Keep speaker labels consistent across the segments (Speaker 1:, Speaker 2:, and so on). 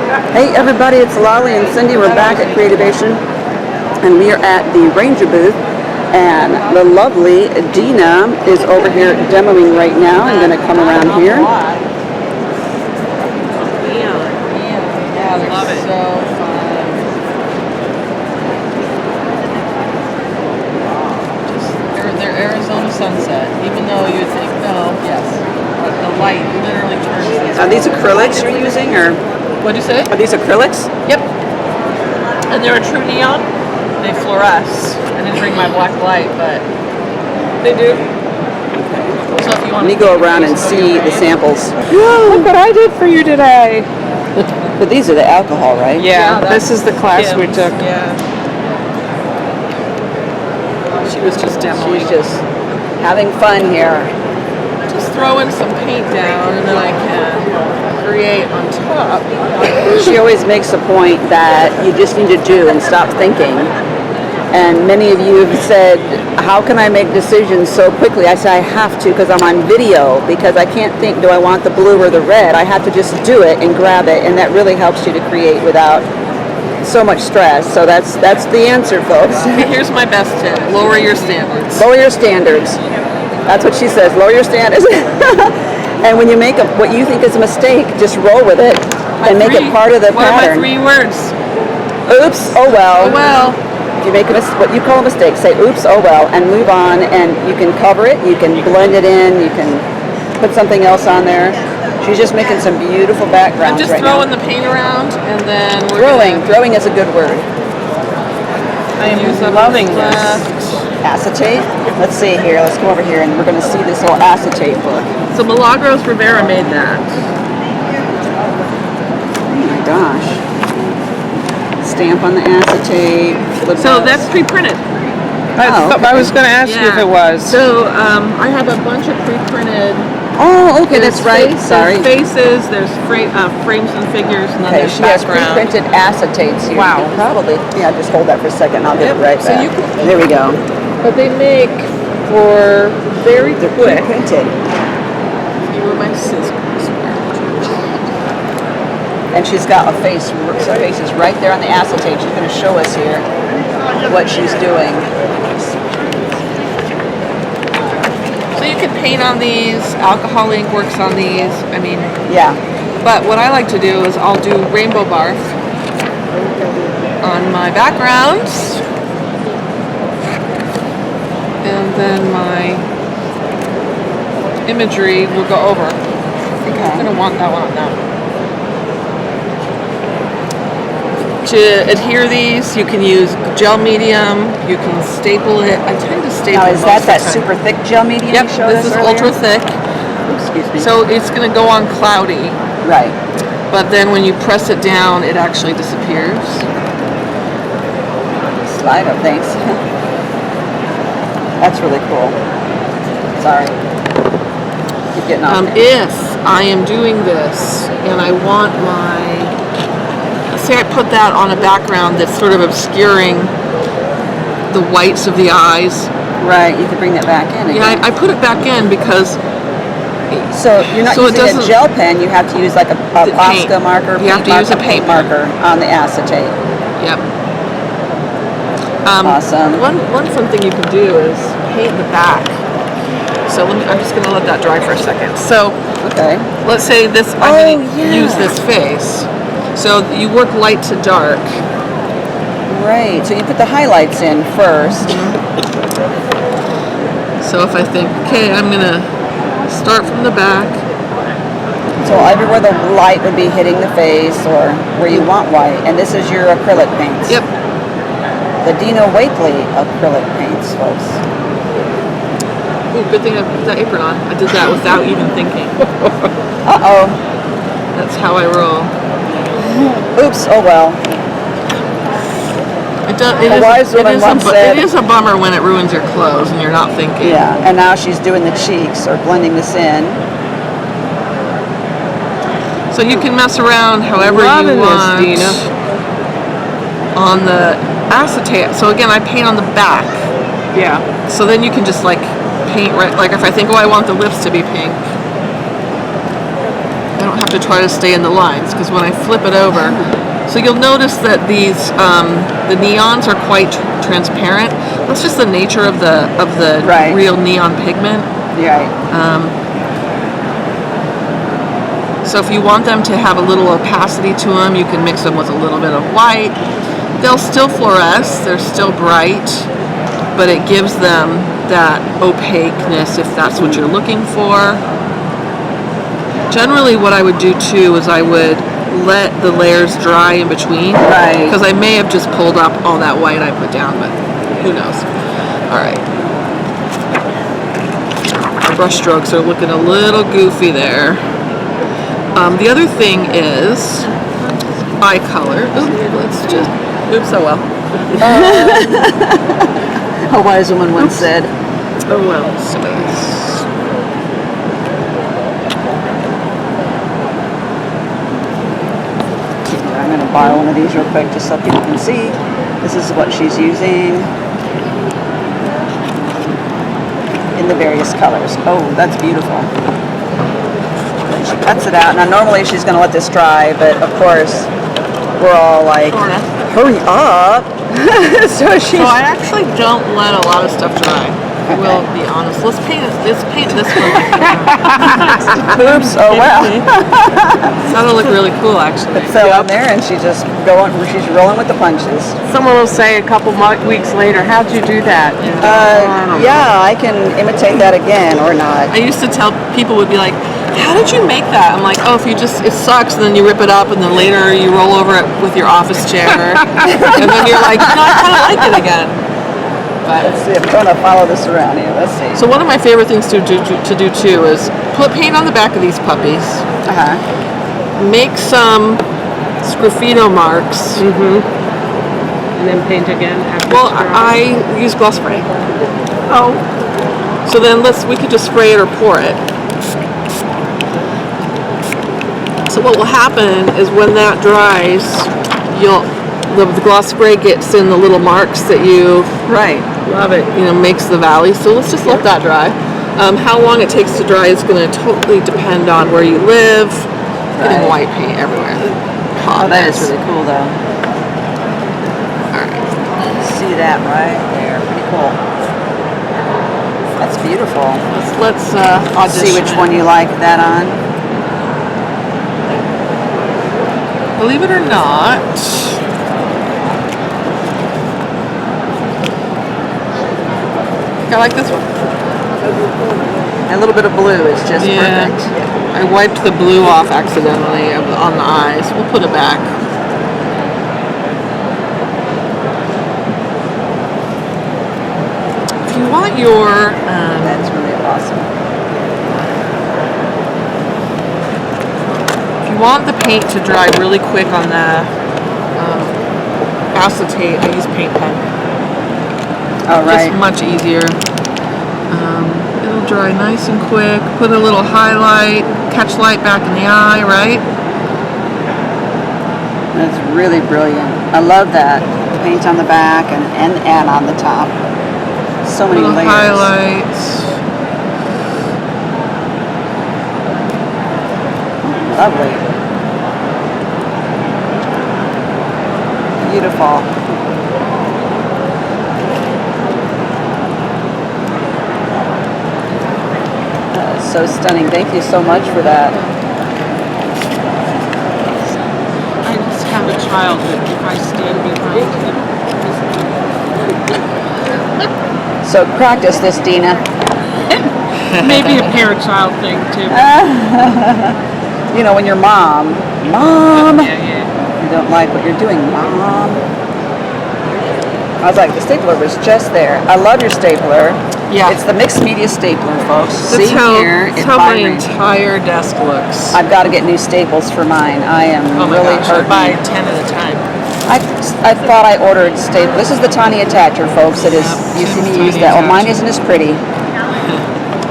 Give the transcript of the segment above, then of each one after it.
Speaker 1: Hey everybody, it's Lolly and Cindy. We're back at Creativation, and we are at the Ranger booth, and the lovely Dina is over here demoing right now. I'm going to come around here.
Speaker 2: Yeah, I love it. So fun. Just their Arizona sunset, even though you'd think no, yes, but the light literally turns these.
Speaker 1: Are these acrylics you're using, or
Speaker 2: what'd you say?
Speaker 1: are these acrylics?
Speaker 2: Yep. And they're a true neon. They fluoresce. I didn't bring my black light, but they do. So if you want
Speaker 1: Let me go around and see the samples.
Speaker 3: Look what I did for you today.
Speaker 1: But these are the alcohol, right?
Speaker 3: Yeah, this is the class we took.
Speaker 2: Yeah. She was just demoing.
Speaker 1: She's just having fun here.
Speaker 2: Just throwing some paint down, and then I can create on top.
Speaker 1: She always makes a point that you just need to do and stop thinking. And many of you have said, how can I make decisions so quickly? I say I have to because I'm on video, because I can't think, do I want the blue or the red? I have to just do it and grab it, and that really helps you to create without so much stress. So that's the answer, folks.
Speaker 2: Here's my best tip. Lower your standards.
Speaker 1: Lower your standards. That's what she says, lower your standards. And when you make what you think is a mistake, just roll with it and make it part of the pattern.
Speaker 2: What are my 3 words?
Speaker 1: Oops, oh well.
Speaker 2: Oh well.
Speaker 1: If you make what you call a mistake, say oops, oh well, and move on, and you can cover it, you can blend it in, you can put something else on there. She's just making some beautiful backgrounds.
Speaker 2: I'm just
Speaker 1: right
Speaker 2: throwing
Speaker 1: now.
Speaker 2: the paint around, and then we're
Speaker 1: Throwing is a good word.
Speaker 3: I am loving this.
Speaker 1: Acetate. Let's see here. Let's go over here, and we're going to see this little acetate book.
Speaker 2: So Milagros Rivera made that.
Speaker 1: Oh my gosh. Stamp on the acetate.
Speaker 2: So that's pre-printed.
Speaker 3: I was going to ask you if it was.
Speaker 2: So I have a bunch of pre-printed.
Speaker 1: Oh, okay, that's right. Sorry.
Speaker 2: There's faces, there's frames and figures, and then
Speaker 1: Okay,
Speaker 2: there's
Speaker 1: she has
Speaker 2: background.
Speaker 1: pre-printed acetates here.
Speaker 3: Wow.
Speaker 1: Probably. Yeah, just hold that for a second. I'll get it right
Speaker 2: So
Speaker 1: back.
Speaker 2: you can-
Speaker 1: There we go.
Speaker 2: But they make for very quick.
Speaker 1: Pre-printed.
Speaker 2: You were my scissors.
Speaker 1: And she's got a face. Her face is right there on the acetate. She's going to show us here what she's doing.
Speaker 2: So you can paint on these. Alcohol ink works on these. I mean,
Speaker 1: Yeah.
Speaker 2: but what I like to do is I'll do rainbow barf on my backgrounds, and then my imagery will go over. I think I'm gonna want that one on that. To adhere these, you can use gel medium. You can staple it. I tend to staple.
Speaker 1: Now, is
Speaker 2: most
Speaker 1: that
Speaker 2: of the time.
Speaker 1: super thick gel medium
Speaker 2: Yep,
Speaker 1: you showed
Speaker 2: this
Speaker 1: us
Speaker 2: is
Speaker 1: earlier?
Speaker 2: ultra thick.
Speaker 1: Excuse me.
Speaker 2: So it's going to go on cloudy,
Speaker 1: Right.
Speaker 2: but then when you press it down, it actually disappears.
Speaker 1: Slide up, thanks. That's really cool. Sorry. Keep getting off.
Speaker 2: If I am doing this and I want say I put that on a background that's sort of obscuring the whites of the eyes.
Speaker 1: Right, you can bring that back in again.
Speaker 2: Yeah, I put it back in because
Speaker 1: So you're not
Speaker 2: So it
Speaker 1: using a
Speaker 2: doesn't-
Speaker 1: gel pen, you have to use like a
Speaker 2: The paint.
Speaker 1: Posca marker.
Speaker 2: You have to use a paint
Speaker 1: marker on the acetate.
Speaker 2: yep.
Speaker 1: Awesome.
Speaker 2: One fun thing you can do is paint the back. So I'm just going to let that dry for a second. So
Speaker 1: Okay.
Speaker 2: let's say this. I'm going to use this face. So you work light to dark.
Speaker 1: Right, so you put the highlights in first.
Speaker 2: So if I think, okay, I'm going to start from the back.
Speaker 1: So everywhere the light would be hitting the face or where you want white. And this is your acrylic paints.
Speaker 2: Yep.
Speaker 1: The Dina Wakely acrylic paints, folks.
Speaker 2: Ooh, good thing I put that apron on. I did that without even thinking.
Speaker 1: Uh-oh.
Speaker 2: That's how I roll.
Speaker 1: Oops, oh well. A wise woman once said-
Speaker 2: It is a bummer when it ruins your clothes and you're not thinking.
Speaker 1: Yeah, and now she's doing the cheeks or blending this in.
Speaker 2: So you can mess around however
Speaker 3: Loving
Speaker 2: you
Speaker 3: this,
Speaker 2: want
Speaker 3: Dina.
Speaker 2: on the acetate. So again, I paint on the back.
Speaker 3: Yeah.
Speaker 2: So then you can just like paint right. Like if I think, oh, I want the lips to be pink, I don't have to to try to stay in the lines, because when I flip it over, so you'll notice that these the neons are quite transparent. That's just the nature of the
Speaker 1: Right.
Speaker 2: real neon pigment.
Speaker 1: Right.
Speaker 2: So if you want them to have a little opacity to them, you can mix them with a little bit of white. They'll still fluoresce, they're still bright, but it gives them that opaqueness if that's what you're looking for. Generally what I would do too is I would let the layers dry in between.
Speaker 1: Right.
Speaker 2: Because I may have just pulled up all that white I put down, but who knows. Alright. Our brush strokes are looking a little goofy there. The other thing is eye color. Oops, oh well.
Speaker 1: A wise woman once said.
Speaker 2: Oh well. Space.
Speaker 1: I'm going to borrow one of these real quick just so people can see. This is what she's using in the various colors. Oh, that's beautiful. Then she cuts it out. Now normally she's going to let this dry, but of course we're all like, hurry up. So
Speaker 2: I actually don't let a lot of stuff dry. I will be honest. Let's paint this one.
Speaker 1: Oops, oh well.
Speaker 2: That'll look really cool, actually.
Speaker 1: It fell in there and she's rolling with the punches.
Speaker 3: Someone will say a couple weeks later, how'd you do that?
Speaker 1: Yeah, I can imitate that again or not.
Speaker 2: I used to tell people would be like, how did you make that? I'm like, oh, it sucks, and then you rip it up, and then later you roll over it with your office chair, and then you're like, I kind of like it again. But
Speaker 1: Let's see, I'm trying to follow this around here. Let's see.
Speaker 2: so one of my favorite things to do too is put paint on the back of these puppies, make some sgraffito marks.
Speaker 3: And then paint again after
Speaker 2: Well,
Speaker 3: it's dry.
Speaker 2: I use gloss spray.
Speaker 3: Oh,
Speaker 2: So then we could just spray it or pour it. So what will happen is when that dries, the gloss spray gets in the little marks that you
Speaker 1: Right.
Speaker 3: love it.
Speaker 2: makes the valley. So let's just let that dry. How long it takes to dry is going to totally depend on where you live. Getting white paint everywhere.
Speaker 1: Oh, that is really cool though.
Speaker 2: Alright.
Speaker 1: See that right there. Pretty cool. That's beautiful.
Speaker 2: Let's
Speaker 1: See which one you like that on.
Speaker 2: Believe it or not, I like this one.
Speaker 1: A little bit of blue is just
Speaker 2: Yeah.
Speaker 1: perfect.
Speaker 2: I wiped the blue off accidentally on the eyes. We'll put it back. If you want your
Speaker 1: That's really awesome.
Speaker 2: if you want the paint to dry really quick on the acetate, I use paint pen.
Speaker 1: All right.
Speaker 2: Just much easier. It'll dry nice and quick. Put a little highlight, catch light back in the eye, right?
Speaker 1: That's really brilliant. I love that. Paint on the back and on the top. So many
Speaker 2: Little
Speaker 1: layers.
Speaker 2: highlights.
Speaker 1: Lovely. Beautiful. So stunning. Thank you so much for that.
Speaker 3: I just have a child that if I stand behind him,
Speaker 1: So practice this, Dina.
Speaker 3: maybe a parent-child thing too.
Speaker 1: You know, when your mom,
Speaker 3: Yeah.
Speaker 1: you don't like what you're doing, Mom. I was like, the stapler was just there. I love your stapler.
Speaker 2: Yeah.
Speaker 1: It's the mixed media stapler, folks.
Speaker 2: That's
Speaker 1: See
Speaker 2: how,
Speaker 1: here,
Speaker 2: that's
Speaker 1: it
Speaker 2: how my
Speaker 1: vibrates.
Speaker 2: entire desk looks.
Speaker 1: I've got to get new staples for mine. I am
Speaker 2: Oh my
Speaker 1: really
Speaker 2: gosh, I
Speaker 1: hurting.
Speaker 2: buy 10 at a time.
Speaker 1: I thought I ordered staples. This is the tiny attacher, folks. It is. You see me use that. Well, mine isn't as pretty.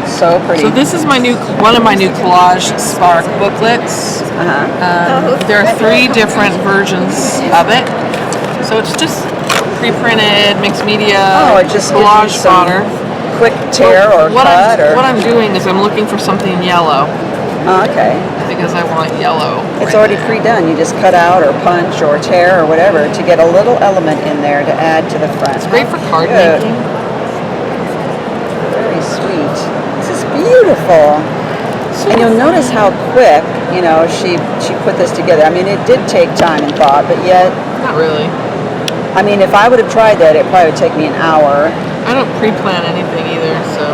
Speaker 1: So pretty.
Speaker 2: So this is one of my new collage Spark booklets. There are 3 different versions of it. So it's just pre-printed, mixed media,
Speaker 1: Oh, it just gives you
Speaker 2: collage
Speaker 1: some
Speaker 2: fodder.
Speaker 1: quick tear or cut or.
Speaker 2: What I'm doing is I'm looking for something yellow.
Speaker 1: Oh, okay.
Speaker 2: because I want yellow.
Speaker 1: It's
Speaker 2: right
Speaker 1: already
Speaker 2: there.
Speaker 1: pre-done. You just cut out or punch or tear or whatever to get a little element in there to add to the front.
Speaker 2: It's great for card
Speaker 1: Good.
Speaker 2: making.
Speaker 1: Very sweet. This is beautiful. And you'll notice how quick, you know, she put this together. I mean, it did take time and thought, but yet,
Speaker 2: Not really.
Speaker 1: I mean, if I would have tried that, it probably would take me an hour.
Speaker 2: I don't pre-plan anything either, so.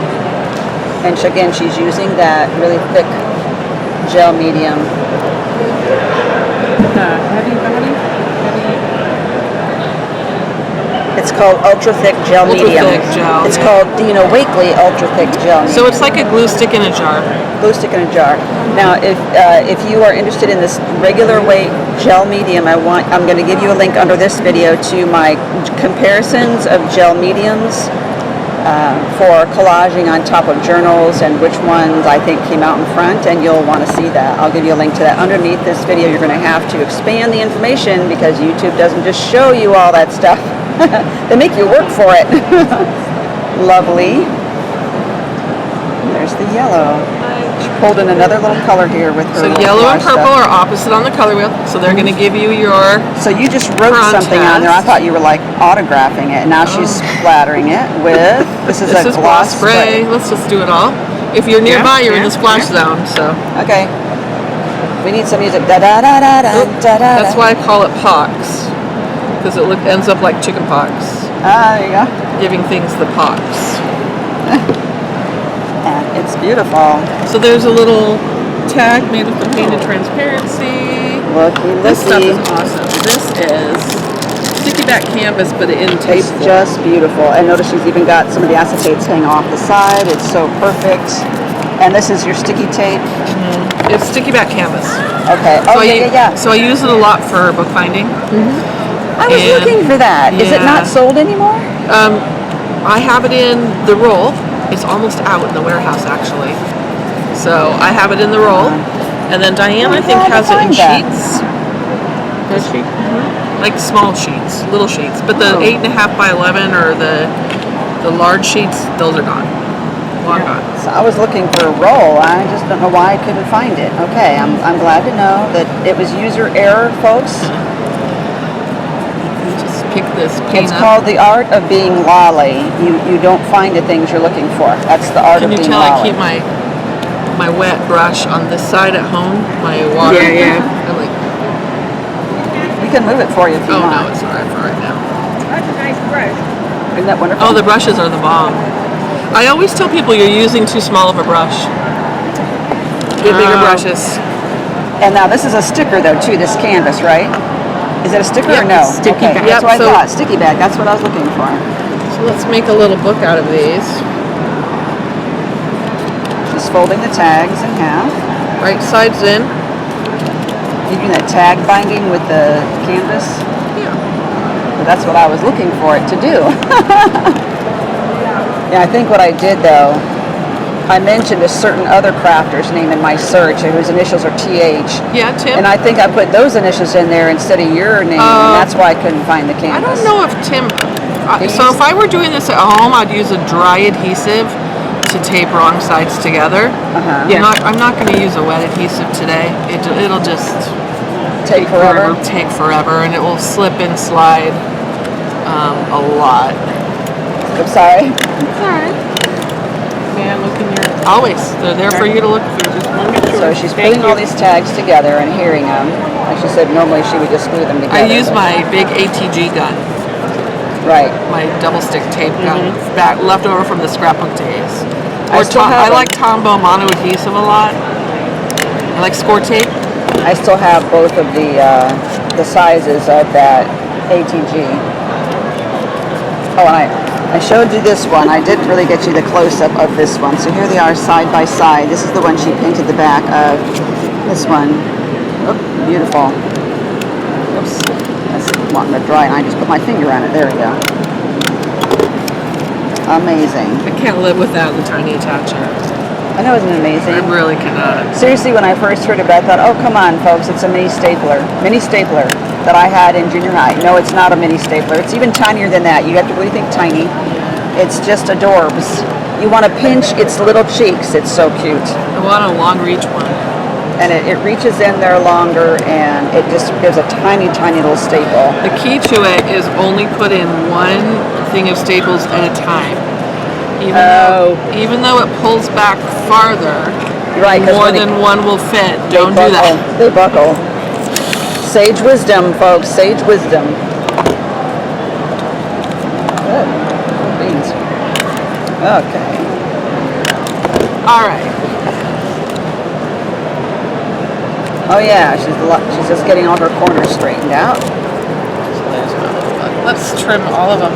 Speaker 1: And again, she's using that really thick gel medium.
Speaker 3: Heavy body? Heavy.
Speaker 1: It's called Ultra Thick Gel
Speaker 2: Ultra
Speaker 1: Medium.
Speaker 2: thick gel,
Speaker 1: It's
Speaker 2: yeah.
Speaker 1: called Dina Wakely Ultra Thick Gel Medium.
Speaker 2: So it's like a glue stick in a jar.
Speaker 1: Glue stick in a jar. Now, if you are interested in this regular weight gel medium, I'm going to give you a link under this video to my comparisons of gel mediums for collaging on top of journals and which ones I think came out in front, and you'll want to see that. I'll give you a link to that underneath this video. You're going to have to expand the information because YouTube doesn't just show you all that stuff. They make you work for it. Lovely. There's the yellow. She pulled in another little color here with her.
Speaker 2: So
Speaker 1: little
Speaker 2: yellow and
Speaker 1: collage
Speaker 2: purple
Speaker 1: stuff.
Speaker 2: are opposite on the color wheel. So they're going to give you your.
Speaker 1: So you just wrote something on there. I
Speaker 2: Contest.
Speaker 1: thought you were like autographing it, and now she's splattering it with. This is
Speaker 2: This
Speaker 1: a
Speaker 2: is
Speaker 1: gloss
Speaker 2: spray. Let's just do it all. If you're nearby, you're in the splash zone. So
Speaker 1: Okay. We need some music. Da da da da da da da.
Speaker 2: that's why I call it pox, because it ends up like chicken pox,
Speaker 1: Ah, there you go.
Speaker 2: giving things the pox.
Speaker 1: And it's beautiful.
Speaker 2: So there's a little tag made with the painted transparency.
Speaker 1: Looky,
Speaker 2: This stuff is
Speaker 1: looky.
Speaker 2: awesome. This is sticky back canvas, but in tape
Speaker 1: It's
Speaker 2: form.
Speaker 1: just beautiful. And notice she's even got some of the acetates hanging off the side. It's so perfect. And this is your sticky tape.
Speaker 2: It's sticky back canvas.
Speaker 1: Okay. Oh,
Speaker 2: So
Speaker 1: yeah.
Speaker 2: So I use it a lot for bookbinding.
Speaker 1: I was
Speaker 2: and-
Speaker 1: looking for that. Is it
Speaker 2: yeah.
Speaker 1: not sold anymore?
Speaker 2: I have it in the roll. It's almost out in the warehouse, actually. So I have it in the roll. And then Diane,
Speaker 1: I'm
Speaker 2: I think,
Speaker 1: glad to
Speaker 2: has it in
Speaker 1: find that.
Speaker 2: sheets.
Speaker 3: Does she?
Speaker 2: Like small sheets, little sheets. But the
Speaker 1: Oh.
Speaker 2: 8.5 by 11 or the large sheets, those are gone. Long gone.
Speaker 1: So I was looking for a roll. I just don't know why I couldn't find it. Okay, I'm glad to know that it was user error, folks.
Speaker 2: Just pick this
Speaker 1: It's
Speaker 2: peanut.
Speaker 1: called the art of being lolly. You don't find the things you're looking for. That's the art
Speaker 2: Can
Speaker 1: of
Speaker 2: you
Speaker 1: being
Speaker 2: tell I
Speaker 1: lolly.
Speaker 2: keep my wet brush on this side at home? My water.
Speaker 3: Yeah.
Speaker 2: I like.
Speaker 1: We can move it for you if you
Speaker 2: Oh
Speaker 1: want.
Speaker 2: no, it's alright for right now.
Speaker 3: That's a nice brush.
Speaker 1: Isn't that wonderful?
Speaker 2: Oh, the brushes are the bomb. I always tell people you're using too small of a brush. Get bigger
Speaker 3: Oh.
Speaker 2: brushes.
Speaker 1: And now this is a sticker though too, this canvas, right? Is it a sticker
Speaker 2: Yep,
Speaker 1: or no?
Speaker 2: it's
Speaker 3: sticky
Speaker 1: Okay,
Speaker 3: bag.
Speaker 1: that's
Speaker 2: Yep,
Speaker 1: what I
Speaker 2: so-
Speaker 1: thought. Sticky bag, that's what I was looking for.
Speaker 2: So let's make a little book out of these.
Speaker 1: Just folding the tags in half.
Speaker 2: Right sides in.
Speaker 1: You doing that tag binding with the canvas?
Speaker 2: Yeah.
Speaker 1: Well, that's what I was looking for it to do. Yeah, I think what I did though, I mentioned a certain other crafter's name in my search whose initials are TH.
Speaker 2: Yeah, Tim.
Speaker 1: And I think I put those initials in there instead of your name, and that's why I couldn't find the
Speaker 2: I
Speaker 1: canvas.
Speaker 2: don't know if Tim. So if I were doing this at home, I'd use a dry adhesive to tape wrong sides together.
Speaker 1: Uh-huh.
Speaker 3: Yeah.
Speaker 2: I'm not going to use a wet adhesive today. It'll just
Speaker 1: Take forever.
Speaker 2: take forever, and it will slip and slide a lot.
Speaker 1: I'm sorry.
Speaker 3: Alright. Man, look in your.
Speaker 2: Always, they're there for you to look through.
Speaker 3: Just want to make
Speaker 1: So
Speaker 3: sure.
Speaker 1: she's
Speaker 3: Thank
Speaker 1: putting
Speaker 3: you.
Speaker 1: all these tags together and hearing them. Like she said, normally she would just glue them together.
Speaker 2: I use my big ATG gun,
Speaker 1: Right.
Speaker 2: my double stick tape gun, back left over from the scrapbook days.
Speaker 1: I still have
Speaker 2: I
Speaker 1: them.
Speaker 2: like Tombow mono adhesive a lot. I like score tape.
Speaker 1: I still have both of the sizes of that ATG. Oh, and I showed you this one. I didn't really get you the close-up of this one. So here they are side by side. This is the one she painted the back of. This one. Oh, beautiful. Oops. That's wanting to dry, and I just put my finger on it. There we go. Amazing.
Speaker 2: I can't live without the tiny attacher.
Speaker 1: I know, isn't it amazing?
Speaker 2: I really cannot.
Speaker 1: Seriously, when I first heard about it, I thought, oh, come on, folks, it's a mini stapler that I had in junior high. No, it's not a mini stapler. It's even tinier than that. You have to really think tiny. It's just adorbs. You want to pinch its little cheeks. It's so cute.
Speaker 2: I want a long reach one.
Speaker 1: and it reaches in there longer, and it just gives a tiny, tiny little staple.
Speaker 2: The key to it is only put in one thing of staples at a time. Even though it pulls back farther,
Speaker 1: Right, 'cause
Speaker 2: more
Speaker 1: when
Speaker 2: than one will fit.
Speaker 1: they
Speaker 2: Don't do that.
Speaker 1: They buckle. Sage wisdom, folks. Sage wisdom. Good. Beans. Okay.
Speaker 2: All right.
Speaker 1: Oh yeah, she's just getting all her corners straightened out.
Speaker 2: Let's trim all of them.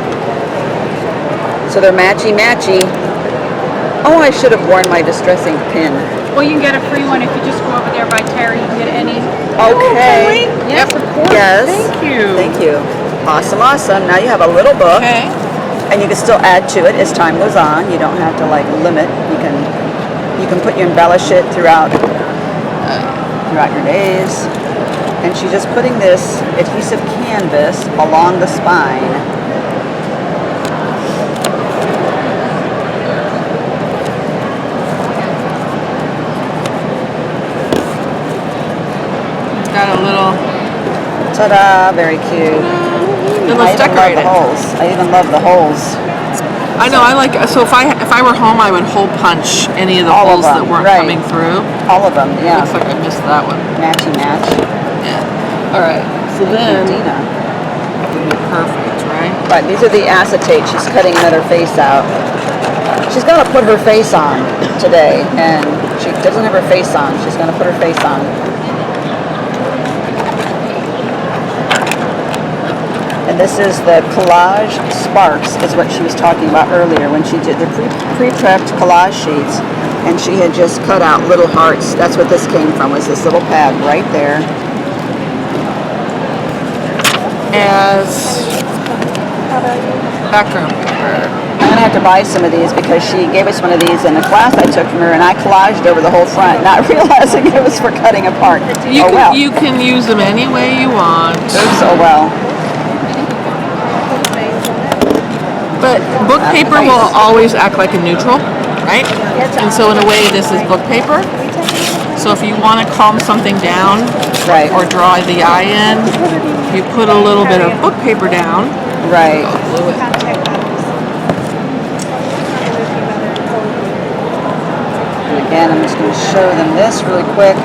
Speaker 1: So they're matchy-matchy. Oh, I should have worn my distressing pin.
Speaker 3: Well, you can get a free one if you just go over there by Terry. You can get any.
Speaker 1: Okay.
Speaker 3: Yes, of course.
Speaker 1: Yes.
Speaker 3: Thank you.
Speaker 1: Thank you. Awesome, awesome. Now you have a little book,
Speaker 2: Okay.
Speaker 1: and you can still add to it as time goes on. You don't have to like limit. You can put you embellish it throughout your days. And she's just putting this adhesive canvas along the spine.
Speaker 2: Got a little.
Speaker 1: Ta-da! Very cute.
Speaker 2: Then let's decorate it.
Speaker 1: I even love the holes.
Speaker 2: I know. I like. So if I were home, I would hole punch any of the
Speaker 1: All of
Speaker 2: holes that
Speaker 1: them,
Speaker 2: weren't
Speaker 1: right.
Speaker 2: coming through.
Speaker 1: All of them, yeah.
Speaker 2: Looks like I missed that one.
Speaker 1: Matchy match.
Speaker 2: Yeah. All right. So then,
Speaker 1: Dina.
Speaker 2: perfect, right?
Speaker 1: Right, these are the acetate. She's cutting another face out. She's going to put her face on today, and she doesn't have her face on. She's going to put her face on. And this is the collage sparks, is what she was talking about earlier when she did the pre-prepped collage sheets, and she had just cut out little hearts. That's what this came from, was this little pad right there.
Speaker 2: As background paper.
Speaker 1: I'm going to have to buy some of these because she gave us one of these in a class I took from her, and I collaged over the whole front, not realizing it was for cutting apart.
Speaker 2: You can use them any way you want.
Speaker 1: Oops, oh well.
Speaker 2: But book
Speaker 1: That's
Speaker 2: paper
Speaker 1: nice.
Speaker 2: will always act like a neutral, right? And so in a way, this is book paper. So if you want to calm something down,
Speaker 1: Right.
Speaker 2: or draw the eye in, you put a little bit of book paper down.
Speaker 1: Right.
Speaker 2: Glue it.
Speaker 1: And again, I'm just going to show them this really quick.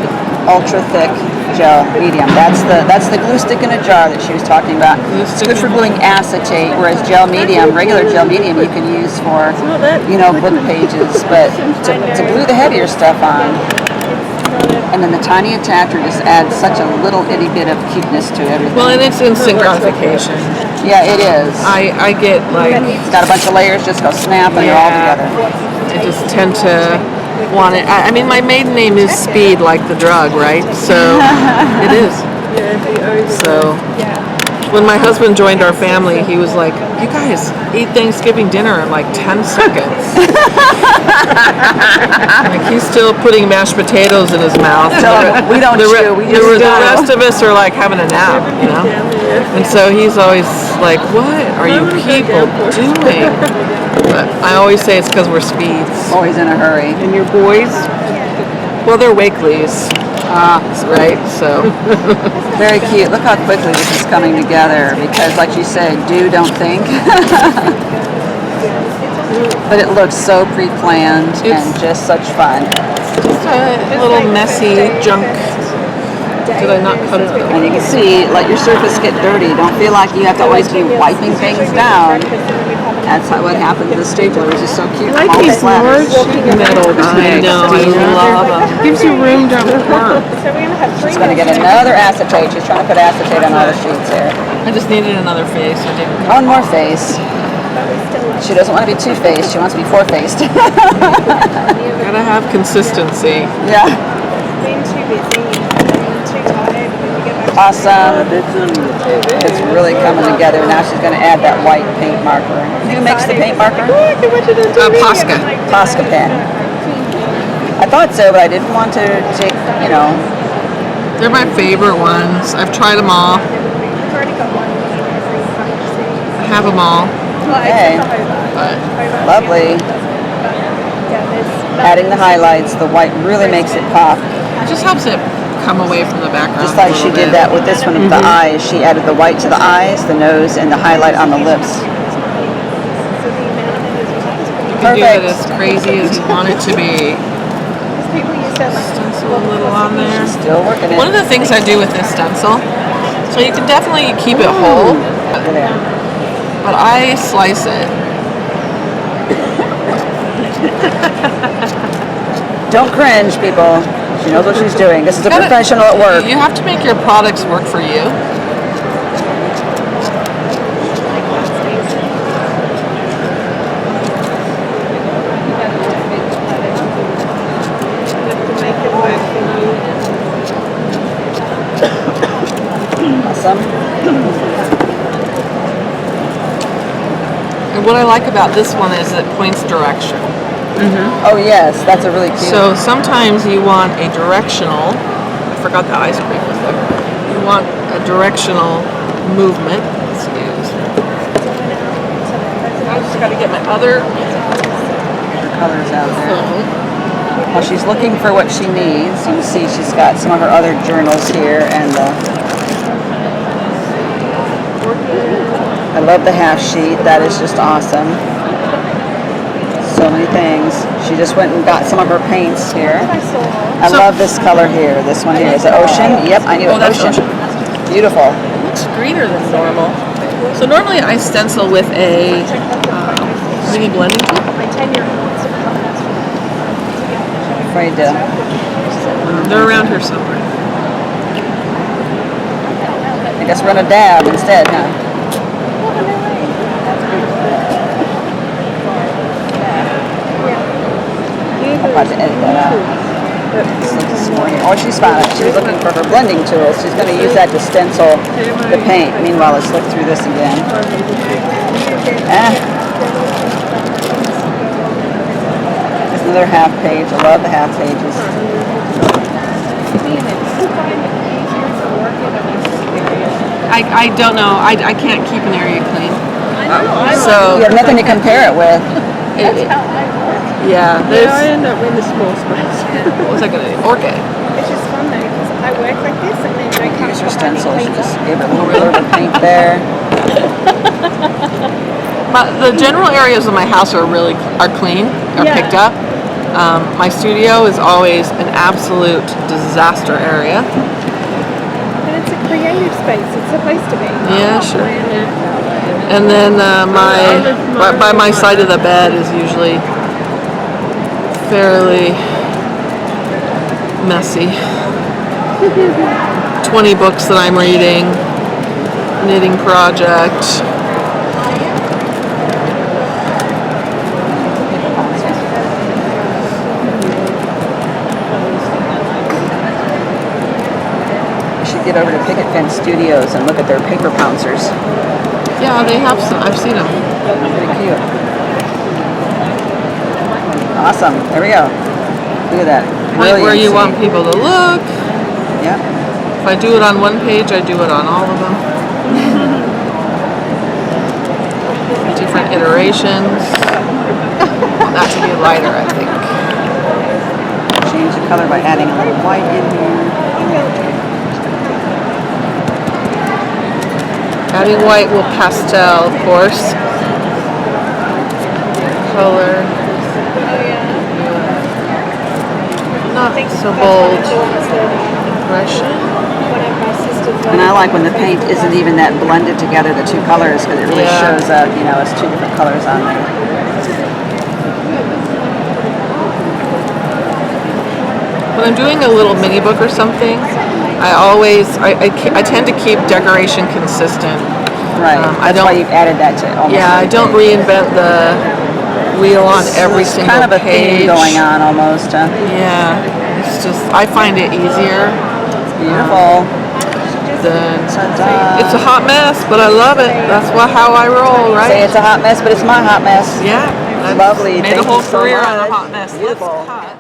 Speaker 1: Ultra thick gel medium. That's the glue stick in a jar that she was talking about. It's good for gluing acetate, whereas gel medium, regular gel medium, you can use for, book pages. But to glue the heavier stuff on, and then the tiny attacher just adds such a little itty bit of cuteness to everything.
Speaker 2: Well, and it's instant gratification.
Speaker 1: Yeah, it is.
Speaker 2: I get like,
Speaker 1: It's got a bunch of layers, just go snap, and they're all together.
Speaker 2: I just tend to want it. I mean, my maiden name is Speed, like the drug, right? So it is. So when my husband joined our family, he was like, "You guys eat Thanksgiving dinner in like 10 seconds." Like he's still putting mashed potatoes in his mouth.
Speaker 1: We don't chew. We just
Speaker 2: the
Speaker 1: go.
Speaker 2: rest of us are like having a nap, And so he's always like, "What are you people doing?" But I always say it's because we're Speeds.
Speaker 1: Always in a hurry.
Speaker 2: And your boys? Well, they're Wakeleys. Right? So.
Speaker 1: Very cute. Look how quickly this is coming together because, like you said, do, don't think. But it looks so pre-planned and just such fun.
Speaker 2: Just a little messy junk. Did I not cut it?
Speaker 1: And you can see, let your surface get dirty. Don't feel like you have to always be wiping things down. That's what happens with the stapler. It's just so cute.
Speaker 3: I like
Speaker 1: All the
Speaker 3: these large
Speaker 1: splatters.
Speaker 3: metal
Speaker 2: I know, I love them.
Speaker 3: Gives you room to work.
Speaker 1: She's going to get another acetate. She's trying to put acetate on all the sheets here.
Speaker 2: I just needed another face. I didn't.
Speaker 1: One more face. She doesn't want to be two-faced. She wants to be four-faced.
Speaker 2: Gotta have consistency.
Speaker 1: Yeah.
Speaker 4: Being too busy and too tired when you get back
Speaker 1: Awesome. It's really coming together. Now she's going to add that white paint marker. Who makes the paint marker?
Speaker 2: Posca.
Speaker 1: Posca pen. I thought so, but I didn't want to take,
Speaker 2: They're my favorite ones. I've tried them all.
Speaker 4: I've already got one in every fantasy.
Speaker 2: I have them all.
Speaker 1: Okay.
Speaker 2: But
Speaker 1: Lovely.
Speaker 4: Yeah, there's
Speaker 1: Adding the highlights, the white really makes it pop.
Speaker 2: It just helps it come away from the background.
Speaker 1: Just like
Speaker 2: a
Speaker 1: she
Speaker 2: little
Speaker 1: did
Speaker 2: bit.
Speaker 1: that with this one with the eyes. She added the white to the eyes, the nose, and the highlight on the lips.
Speaker 2: You can do it as crazy as you want it to be. Stencil a little on there.
Speaker 1: Still working it.
Speaker 2: One of the things I do with this stencil, so you can definitely keep it whole,
Speaker 1: Look at that.
Speaker 2: but I slice it.
Speaker 1: Don't cringe, people. She knows what she's doing. This is a professional at work.
Speaker 2: You have to make your products work for you.
Speaker 1: Awesome.
Speaker 2: And what I like about this one is it points direction.
Speaker 1: Oh yes, that's a really cute.
Speaker 2: So sometimes you want a directional, I forgot the ice cream was there. You want a directional movement. Excuse me. I just got to get my other
Speaker 1: colors out there.
Speaker 2: phone.
Speaker 1: While she's looking for what she needs, you can see she's got some of her other journals here, and I love the half sheet. That is just awesome. So many things. She just went and got some of her paints here. I love this color here. This one here is an ocean. Yep, I knew it.
Speaker 2: that's
Speaker 1: Ocean.
Speaker 2: ocean.
Speaker 1: Beautiful.
Speaker 2: It looks greener than normal. So normally I stencil with a mini blending tool.
Speaker 1: Afraid to.
Speaker 2: They're around here somewhere.
Speaker 1: I guess we're gonna dab instead, huh? I'll have to edit that out. This morning. Oh, she's found it. She was looking for her blending tool. She's going to use that to stencil the paint. Meanwhile, let's look through this again. There's another half page. I love the half pages.
Speaker 2: I don't know. I can't keep an area clean.
Speaker 1: So you have nothing to compare it with.
Speaker 2: Yeah,
Speaker 3: I end up in the small space.
Speaker 2: what was I going to do? Orchid.
Speaker 4: It's just fun though because I work like this and then I can't
Speaker 1: Here's her
Speaker 4: pop any
Speaker 1: stencil. She
Speaker 4: paint
Speaker 1: just
Speaker 4: on.
Speaker 1: gave her a little bit of paint there.
Speaker 2: The general areas of my house are clean, are
Speaker 4: Yeah.
Speaker 2: picked up. My studio is always an absolute disaster area.
Speaker 4: And it's a creative space. It's supposed to be.
Speaker 2: Yeah, sure. And then by my side of the bed is usually fairly messy. 20 books that I'm reading, knitting project.
Speaker 1: You should get over to Picket Fence Studios and look at their paper pouncers.
Speaker 2: Yeah, they have some. I've seen them.
Speaker 1: Pretty cute. Awesome. There we go. Look at that.
Speaker 2: Point where you
Speaker 1: Brilliancy.
Speaker 2: want people to look.
Speaker 1: Yeah.
Speaker 2: If I do it on one page, I do it on all of them. Different iterations. Want that to be lighter, I think.
Speaker 1: Change the color by adding a little white in here.
Speaker 2: Adding white will pastel, of course. Color. Not so bold. Impression.
Speaker 1: And I like when the paint isn't even that blended together, the two colors, because it really shows up, you know, it's two different colors on there.
Speaker 2: When I'm doing a little mini book or something, I tend to keep decoration consistent.
Speaker 1: Right. That's why you've added that to almost
Speaker 2: I don't reinvent the wheel on every
Speaker 1: It's
Speaker 2: single
Speaker 1: kind of a
Speaker 2: page.
Speaker 1: theme going on almost.
Speaker 2: Yeah, it's just I find it easier.
Speaker 1: Beautiful.
Speaker 2: It's a hot mess, but I love it. That's how I roll, right?
Speaker 1: Say it's a hot mess, but it's my hot mess.
Speaker 2: Yeah,
Speaker 1: Lovely.
Speaker 2: Made
Speaker 1: Thank
Speaker 2: a whole
Speaker 1: you so
Speaker 2: career out of
Speaker 1: much.
Speaker 2: hot mess.
Speaker 1: Beautiful.
Speaker 2: Let's cut.